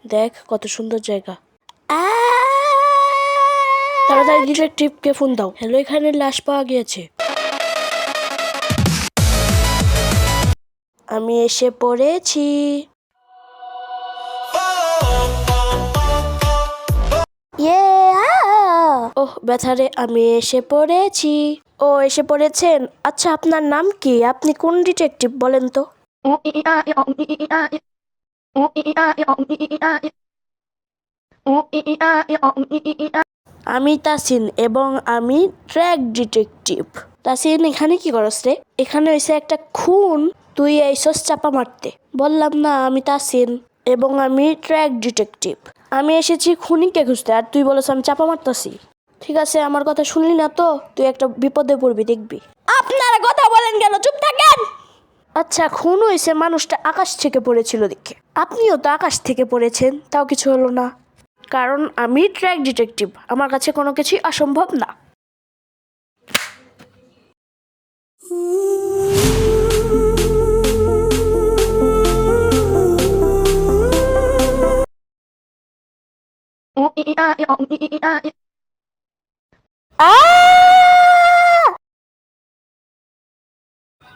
দেখ কত সুন্দর জায়গা। তাড়াতাড়ি ডিটেকটিভকে ফোন দাও। হ্যালো, এখানে লাশ পাওয়া গিয়েছে। আমি এসে পড়েছি। ওহ ব্যথারে, আমি এসে পড়েছি। ও এসে পড়েছেন? আচ্ছা, আপনার নাম কি? আপনি কোন ডিটেকটিভ বলেন তো? আমি তাসিন এবং আমি ট্র্যাক ডিটেকটিভ। তাসিন, এখানে কি করছ রে? এখানে হয়েছে একটা খুন, তুই আইসস চাপা মারতে। বললাম না আমি তাসিন এবং আমি ট্র্যাক ডিটেকটিভ। আমি এসেছি খুনিকে খুঁজতে, আর তুই বলছ আমি চাপা মারতাছি। ঠিক আছে, আমার কথা শুনলি না তো তুই একটা বিপদে পড়বি, দেখবি। আপনারা কথা বলেন কেন? চুপ থাকেন। আচ্ছা, খুন হয়েছে, মানুষটা আকাশ থেকে পড়েছিল দেখে। আপনিও তো আকাশ থেকে পড়েছেন, তাও কিছু হলো না। কারণ আমি ট্র্যাক ডিটেকটিভ, আমার কাছে কোনো কিছুই অসম্ভব না।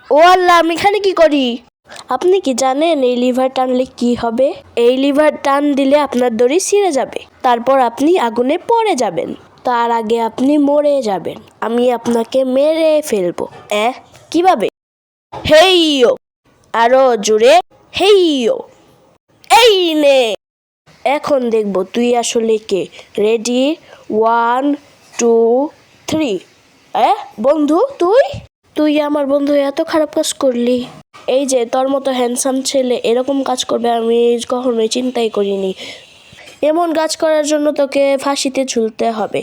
ও আল্লাহ, আমি এখানে কি করি? আপনি কি জানেন এই লিভার টানলে কি হবে? এই লিভার টান দিলে আপনার দড়ি ছিঁড়ে যাবে, তারপর আপনি আগুনে পড়ে যাবেন। তার আগে আপনি মরে যাবেন। আমি আপনাকে মেরে ফেলবো। কিভাবে? হেইয়ো, আরো জোরে, হেইয়ো। এই নে, এখন দেখবো তুই আসলে কে। রেডি, 1 2 3। বন্ধু, তুই আমার বন্ধু এত খারাপ কাজ করলি। এই যে তোর মতো হ্যান্ডসাম ছেলে এরকম কাজ করবে আমি কখনোই চিন্তাই করিনি। এমন কাজ করার জন্য তোকে ফাঁসিতে ঝুলতে হবে।